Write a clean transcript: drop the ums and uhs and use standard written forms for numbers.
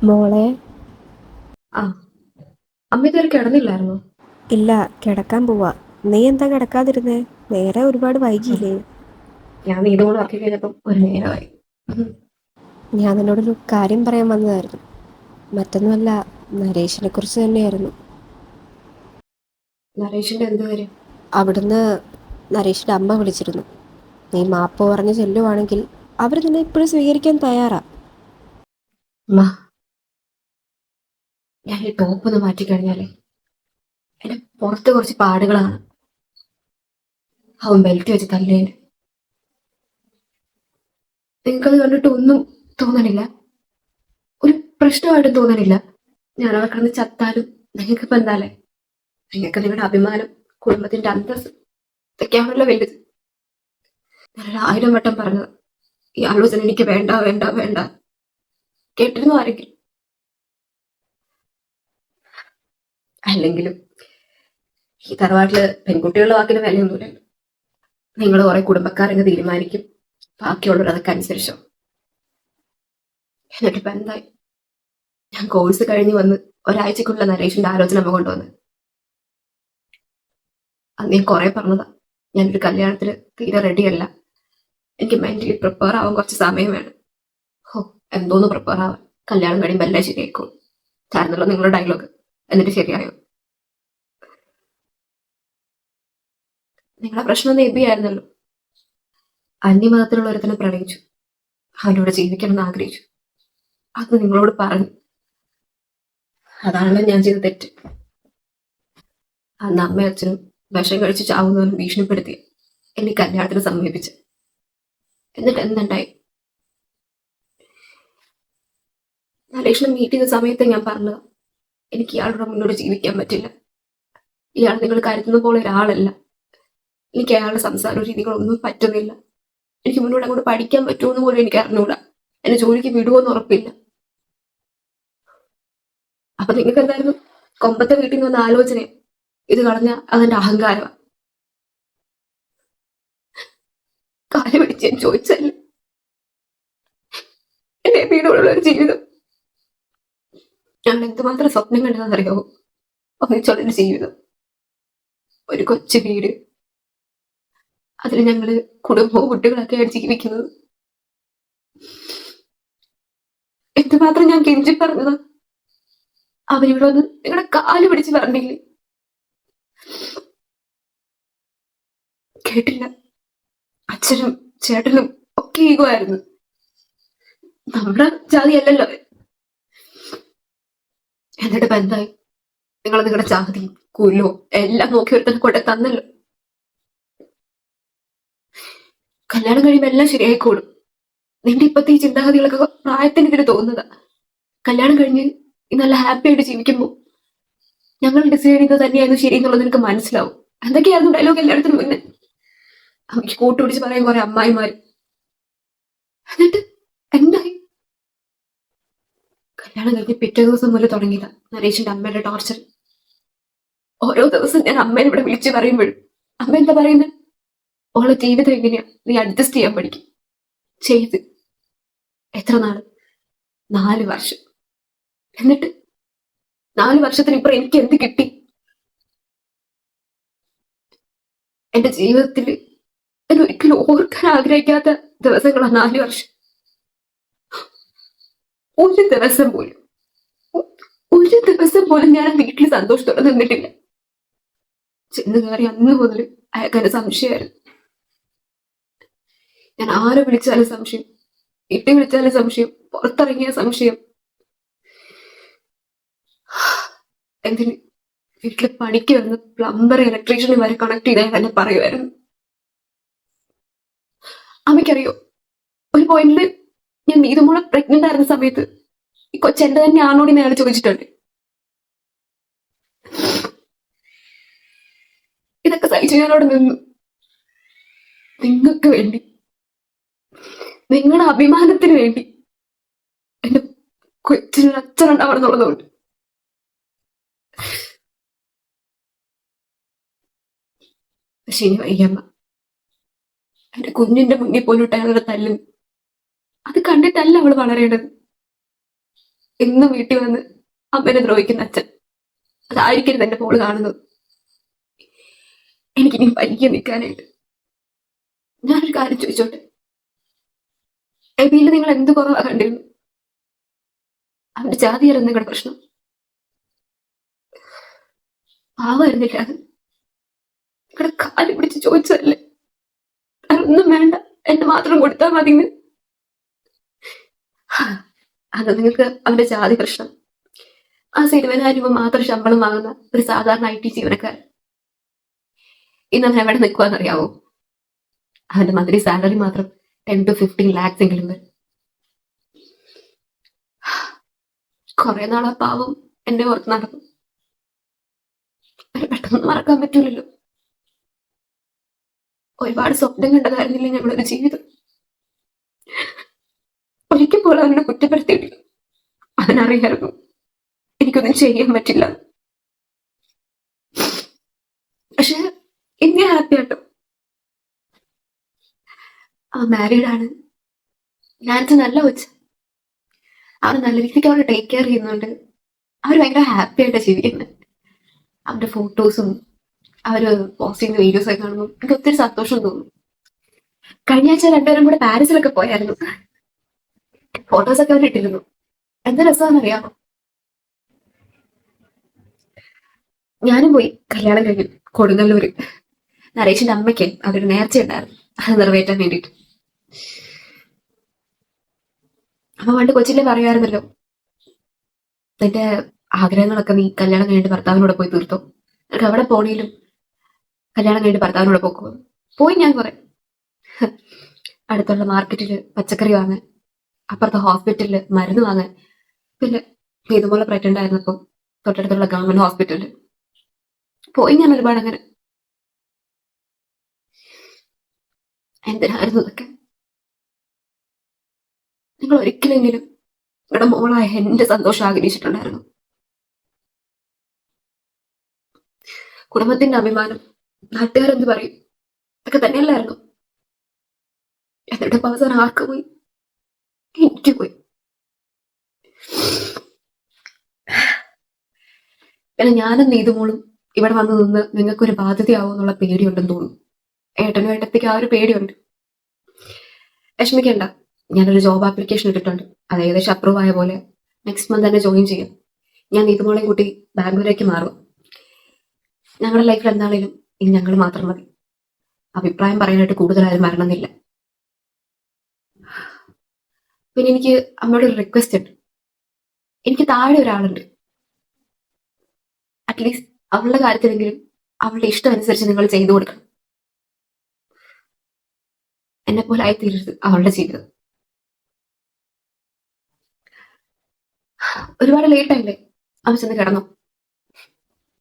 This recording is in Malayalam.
മോളെ. ആ, അമ്മ ഇതുവരെ കിടന്നില്ലായിരുന്നോ? ഇല്ല, കിടക്കാൻ പോവാ. നീ എന്താ കിടക്കാതിരുന്നേ? നേരെ ഒരുപാട് ആ, വൈകിയില്ലേ? ഞാൻ ഇതുകൊണ്ട് ഉറക്കി കഴിഞ്ഞപ്പം ഒരു നേരമായി. ഞാൻ നിന്നോടൊരു കാര്യം പറയാൻ വന്നതായിരുന്നു. മറ്റൊന്നുമല്ല, നരേഷിനെ കുറിച്ച് തന്നെയായിരുന്നു. നരേഷിന്റെ എന്ത് കാര്യം? അവിടുന്ന് നരേഷിന്റെ അമ്മ വിളിച്ചിരുന്നു. നീ മാപ്പ് പറഞ്ഞ് ചെല്ലുവാണെങ്കിൽ അവർ നിന്നെ ഇപ്പോഴും സ്വീകരിക്കാൻ തയ്യാറാ. അമ്മ, ഞാൻ ഈ ടോപ്പ് ഒന്ന് മാറ്റിക്കഴിഞ്ഞാലേ എന്റെ പുറത്ത് കുറച്ച് പാടുകളാണ്. അവൻ ബെൽറ്റ് വെച്ച് തല്ലേന്. നിങ്ങൾക്കത് കണ്ടിട്ട് ഒന്നും തോന്നണില്ല? ഒരു പ്രശ്നമായിട്ടും തോന്നണില്ല? ഞാൻ അവിടെ കിടന്ന് ചത്താലും നിങ്ങൾക്കിപ്പോ എന്താലേ? നിങ്ങൾക്ക് നിങ്ങളുടെ അഭിമാനം, കുടുംബത്തിന്റെ അന്തസ്, ഇതൊക്കെയാണല്ലോ വലുത്. ഞാൻ 1000 വട്ടം പറഞ്ഞത് ഈ ആലോചന എനിക്ക് വേണ്ട വേണ്ട വേണ്ട. കേട്ടിരുന്നു ആരെങ്കിലും? അല്ലെങ്കിലും ഈ തറവാട്ടില് പെൺകുട്ടികളുടെ വാക്കിന് വിലയൊന്നുമില്ലല്ലോ. നിങ്ങൾ കുറെ കുടുംബക്കാരെങ്ങ് തീരുമാനിക്കും, ബാക്കിയുള്ളവർ അതൊക്കെ അനുസരിച്ചോ. എന്നിട്ടിപ്പോ എന്തായി? ഞാൻ കോഴ്സ് കഴിഞ്ഞ് വന്ന് ഒരാഴ്ചക്കുള്ള നരേഷിന്റെ ആലോചന അമ്മ കൊണ്ടുവന്ന്. അന്ന് ഞാൻ കുറെ പറഞ്ഞതാ, ഞാനൊരു കല്യാണത്തിന് തീരെ റെഡിയല്ല, എനിക്ക് മെന്റലി പ്രിപ്പയർ ആവാൻ കുറച്ച് സമയം വേണം. ഹോ, എന്തോന്ന് പ്രിപ്പയർ ആവാൻ, കല്യാണം കഴിയുമ്പോൾ എല്ലാം ശരിയായിക്കോളും ആയിരുന്നല്ലോ നിങ്ങളുടെ ഡയലോഗ്. എന്നിട്ട് ശരിയായോ? നിങ്ങളുടെ പ്രശ്നം എബി ആയിരുന്നല്ലോ. അന്യമതത്തിലുള്ള ഒരുത്തനെ പ്രണയിച്ചു, അവനോട് ജീവിക്കണം എന്ന് ആഗ്രഹിച്ചു. അത് നിങ്ങളോട് പറഞ്ഞു. അതാണല്ലോ ഞാൻ ചെയ്ത തെറ്റ്. അന്ന് അമ്മയും അച്ഛനും വിഷം കഴിച്ച് ചാവുന്നവരും ഭീഷണിപ്പെടുത്തി എന്നെ കല്യാണത്തിന് സമീപിച്ച്. എന്നിട്ട് എന്തുണ്ടായി? നരേഷിനെ മീറ്റ് ചെയ്ത സമയത്ത് ഞാൻ പറഞ്ഞത്, എനിക്ക് ഇയാളുടെ മുന്നോട്ട് ജീവിക്കാൻ പറ്റില്ല. ഇയാൾ നിങ്ങൾ കരുതുന്ന പോലെ ഒരാളല്ല. എനിക്ക് അയാളുടെ സംസാര രീതികളൊന്നും പറ്റുന്നില്ല. എനിക്ക് മുന്നോട്ട് അങ്ങോട്ട് പഠിക്കാൻ പറ്റുമെന്ന് പോലും എനിക്ക് അറിഞ്ഞൂടാ. എന്നെ ജോലിക്ക് വിടുമോന്ന് ഉറപ്പില്ല. അപ്പൊ നിങ്ങൾക്ക് എന്തായിരുന്നു? കൊമ്പത്തെ വീട്ടിൽ നിന്ന് വന്ന ആലോചന ഇത് കളഞ്ഞ അതെന്റെ അഹങ്കാരമാണ്. കാല് പിടിച്ച് ഞാൻ ചോദിച്ചല്ലേ, എന്റെ വീടുള്ള ഒരു ജീവിതം ഞാൻ എന്തുമാത്രം സ്വപ്നം കണ്ടതെന്നറിയാവോ? ഒന്നിച്ചുള്ളൊരു ജീവിതം, ഒരു കൊച്ചു വീട്, അതിൽ ഞങ്ങള് കുടുംബവും കുട്ടികളൊക്കെയാണ് ജീവിക്കുന്നത്. എന്തുമാത്രം ഞാൻ കെഞ്ചി പറഞ്ഞതാ. അവരിവിടെ വന്ന് നിങ്ങളുടെ കാല് പിടിച്ച് പറഞ്ഞില്ലേ? കേട്ടില്ല. അച്ഛനും ചേട്ടനും ഒക്കെ ഈഗോ ആയിരുന്നു. നമ്മുടെ ജാതി അല്ലല്ലോ അവൻ. എന്നിട്ട് ഇപ്പൊ എന്തായി? നിങ്ങൾ നിങ്ങളുടെ ജാതിയും കുലോ എല്ലാം നോക്കി ഒരുത്തന്നെ കൊണ്ടേ തന്നല്ലോ. കല്യാണം കഴിയുമ്പോൾ എല്ലാം ശരിയായിക്കോളും. നിന്റെ ഇപ്പത്തെ ഈ ചിന്താഗതികളൊക്കെ പ്രായത്തിന് ഇതിന് തോന്നുന്നതാ. കല്യാണം കഴിഞ്ഞ് നല്ല ഹാപ്പി ആയിട്ട് ജീവിക്കുമ്പോ ഞങ്ങൾ ഡിസൈഡ് ചെയ്തത് തന്നെയായിരുന്നു ശരി എന്നുള്ളത് നിനക്ക് മനസ്സിലാവും. എന്തൊക്കെയായിരുന്നു ഡയലോഗ് എല്ലായിടത്തിനും മുന്നേ? അമ്മയ്ക്ക് കൂട്ടുപിടിച്ച് പറയാൻ കുറെ അമ്മായിമാര്. എന്നിട്ട് എന്തായി? കല്യാണം കഴിഞ്ഞ് പിറ്റേ ദിവസം മുതൽ തുടങ്ങിയതാ നരേഷിന്റെ അമ്മയുടെ ടോർച്ചർ. ഓരോ ദിവസം ഞാൻ അമ്മേനെ ഇവിടെ വിളിച്ചു പറയുമ്പോഴും അമ്മ എന്താ പറയുന്നത്? ഓളെ ജീവിതം എങ്ങനെയാ, നീ അഡ്ജസ്റ്റ് ചെയ്യാൻ പഠിക്കും. ചെയ്ത് എത്ര നാള്? 4 വർഷം. എന്നിട്ട് 4 വർഷത്തിന് ഇപ്പുറം എനിക്ക് എന്ത് കിട്ടി? എന്റെ ജീവിതത്തിൽ ഞാൻ ഒരിക്കലും ഓർക്കാൻ ആഗ്രഹിക്കാത്ത ദിവസങ്ങളാ 4 വർഷം. ഒരു ദിവസം പോലും, ഒ- ഒരു ദിവസം പോലും ഞാൻ ആ വീട്ടിൽ സന്തോഷത്തോടെ നിന്നിട്ടില്ല. ചെന്ന് കയറി അന്ന് മുതൽ അയാൾക്ക് എന്നെ സംശയമായിരുന്നു. ഞാൻ ആരെ വിളിച്ചാലും സംശയം, വീട്ടിൽ വിളിച്ചാലും സംശയം, പുറത്തിറങ്ങിയ സംശയം. എന്തിന്? വീട്ടില് പണിക്ക് വരുന്ന പ്ലംബർ ഇലക്ട്രീഷ്യനെ വരെ കണക്ട് ചെയ്താൽ തന്നെ പറയുമായിരുന്നു. അമ്മയ്ക്കറിയോ, ഒരു പോയിന്റില് ഞാൻ നീതുമോളെ പ്രഗ്നന്റ് ആയിരുന്ന സമയത്ത് ഈ കൊച്ചെന്റെ തന്നെ ആണോടി അയാൾ ചോദിച്ചിട്ടുണ്ട്. ഇതൊക്കെ സഹിച്ചു ഞാൻ അവിടെ നിന്നു. നിങ്ങൾക്ക് വേണ്ടി, നിങ്ങളുടെ അഭിമാനത്തിന് വേണ്ടി, എന്റെ കൊച്ചിനൊരു അച്ഛനുണ്ടാവണം എന്നുള്ളതുകൊണ്ട്. പക്ഷെ ഇനി വയ്യമ്മ. എന്റെ കുഞ്ഞിന്റെ മുന്നിൽ പോലും അയാളുടെ തല്ലുന്നു. അത് കണ്ടിട്ടല്ല അവള് വളരേണ്ടത്. എന്നും വീട്ടിൽ വന്ന് അമ്മനെ ദ്രോഹിക്കുന്ന അച്ഛൻ. അതായിരിക്കരുത് എന്റെ മോള് കാണുന്നത്. എനിക്കിനി പനിക്ക് നിൽക്കാനായിട്ട്. ഞാനൊരു കാര്യം ചോദിച്ചോട്ടെ, എബിയിൽ നിങ്ങൾ എന്ത് കുറവാ കണ്ടിരുന്നു? അവന്റെ ജാതിയായിരുന്നു നിങ്ങളുടെ പ്രശ്നം. പാവായിരുന്നില്ല അത്. നിങ്ങളുടെ കാല് പിടിച്ച് ചോദിച്ചതല്ലേ, അതൊന്നും വേണ്ട, എന്നെ മാത്രം കൊടുത്താൽ മതി. അത് നിങ്ങൾക്ക് അവന്റെ ജാതി പ്രശ്നം. ആ 70,000 രൂപ മാത്രം ശമ്പളം വാങ്ങുന്ന ഒരു സാധാരണ IT ജീവനക്കാരൻ ഇന്ന് അവൻ എവിടെ നിൽക്കുവാന്നറിയാവോ? അവന്റെ മന്ത്രി സാലറി മാത്രം 10 to 15 lakhs എങ്കിലും വരും. കുറെ നാളാ പാവം എന്നെ ഓർത്ത് നടന്നു. പെട്ടെന്ന് മറക്കാൻ പറ്റൂലല്ലോ. ഒരുപാട് സ്വപ്നം കണ്ടതായിരുന്നില്ലേ ഞങ്ങളൊരു ജീവിതം. ഒരിക്കൽ പോലും അവനെ കുറ്റപ്പെടുത്തിയിട്ടില്ല. അവനറിയായിരുന്നു എനിക്കൊന്നും ചെയ്യാൻ പറ്റില്ല. പക്ഷെ ഇന്ത്യ ഹാപ്പി ആട്ടോ. അവൻ മാരീഡ് ആണ്. ഞാനിത് നല്ല വെച്ച് അവൻ നല്ല രീതിക്ക് അവനെ ടേക്ക് കെയർ ചെയ്യുന്നുണ്ട്. അവർ ഭയങ്കര ഹാപ്പി ആയിട്ടാ ജീവിക്കുന്നത്. അവന്റെ ഫോട്ടോസും അവര് പോസ്റ്റ് ചെയ്യുന്ന വീഡിയോസ് ഒക്കെ കാണുമ്പോൾ എനിക്ക് ഒത്തിരി സന്തോഷം തോന്നും. കഴിഞ്ഞ ആഴ്ച രണ്ടുപേരും കൂടെ പാരീസിലൊക്കെ പോയായിരുന്നു. ഫോട്ടോസൊക്കെ അവർ ഇട്ടിരുന്നു. എന്ത് രസമാണെന്നറിയാമോ? ഞാനും പോയി കല്യാണം കഴിഞ്ഞു കൊടുങ്ങല്ലൂര്. നരേഷിന്റെ അമ്മയ്ക്ക് അവരൊരു നേർച്ച ഉണ്ടായിരുന്നു, അത് നിറവേറ്റാൻ വേണ്ടിയിട്ട്. അമ്മ പണ്ട് കൊച്ചിലെ പറയാറുന്നല്ലോ, നിന്റെ ആഗ്രഹങ്ങളൊക്കെ നീ കല്യാണം കഴിഞ്ഞിട്ട് ഭർത്താവിനോട് പോയി തീർത്തോ. എനിക്ക് അവിടെ പോണേലും കല്യാണം കഴിഞ്ഞിട്ട് ഭർത്താവിനോട് പോക്കോ. പോയി ഞാൻ കുറെ അടുത്തുള്ള മാർക്കറ്റില് പച്ചക്കറി വാങ്ങാൻ, അപ്പുറത്തെ ഹോസ്പിറ്റലില് മരുന്ന് വാങ്ങാൻ, പിന്നെ ഇതുപോലെ പ്രഗ്നന്റ് ആയിരുന്നപ്പോ തൊട്ടടുത്തുള്ള ഗവൺമെന്റ് ഹോസ്പിറ്റലില് പോയി ഞാൻ ഒരുപാട്. അങ്ങനെ എന്തിനായിരുന്നു ഇതൊക്കെ? നിങ്ങൾ ഒരിക്കലെങ്കിലും നിങ്ങളുടെ മോളായ എന്റെ സന്തോഷം ആഗ്രഹിച്ചിട്ടുണ്ടായിരുന്നു? കുടുംബത്തിന്റെ അഭിമാനം, നാട്ടുകാരെന്ത് പറയും, ഇതൊക്കെ തന്നെയല്ലായിരുന്നു. എന്നിട്ട് അവസാനം ആർക്ക് പോയി? എനിക്ക് പോയി. പിന്നെ ഞാനും നീതുമോളും ഇവിടെ വന്ന് നിന്ന് നിങ്ങൾക്കൊരു ബാധ്യതയാവും എന്നുള്ള പേടിയുണ്ടെന്ന് തോന്നുന്നു. ഏട്ടനും ഏട്ടത്തിക്ക് ആ ഒരു പേടിയുണ്ട്. വിഷമിക്കണ്ട, ഞാനൊരു ജോബ് ആപ്ലിക്കേഷൻ ഇട്ടിട്ടുണ്ട്. അത് ഏകദേശം അപ്രൂവ് ആയ പോലെ നെക്സ്റ്റ് മന്ത് തന്നെ ജോയിൻ ചെയ്യാം. ഞാൻ നീതുമോളെയും കൂട്ടി ബാംഗ്ലൂരേക്ക് മാറും. ഞങ്ങളുടെ ലൈഫിൽ എന്താണേലും ഇനി ഞങ്ങൾ മാത്രം മതി. അഭിപ്രായം പറയാനായിട്ട് കൂടുതലാരും വരണമെന്നില്ല. പിന്നെ എനിക്ക് അമ്മയോട് ഒരു റിക്വസ്റ്റ് ഉണ്ട്. എനിക്ക് താഴെ ഒരാളുണ്ട്. അറ്റ്ലീസ്റ്റ് അവളുടെ കാര്യത്തിലെങ്കിലും അവളുടെ ഇഷ്ടം അനുസരിച്ച് നിങ്ങൾ ചെയ്തു കൊടുക്കണം. എന്നെ പോലെ ആയിത്തീരരുത് അവളുടെ ജീവിതം. ഒരുപാട് ലേറ്റ് ആയില്ലേ? അവൻ ചെന്ന് കിടന്നു.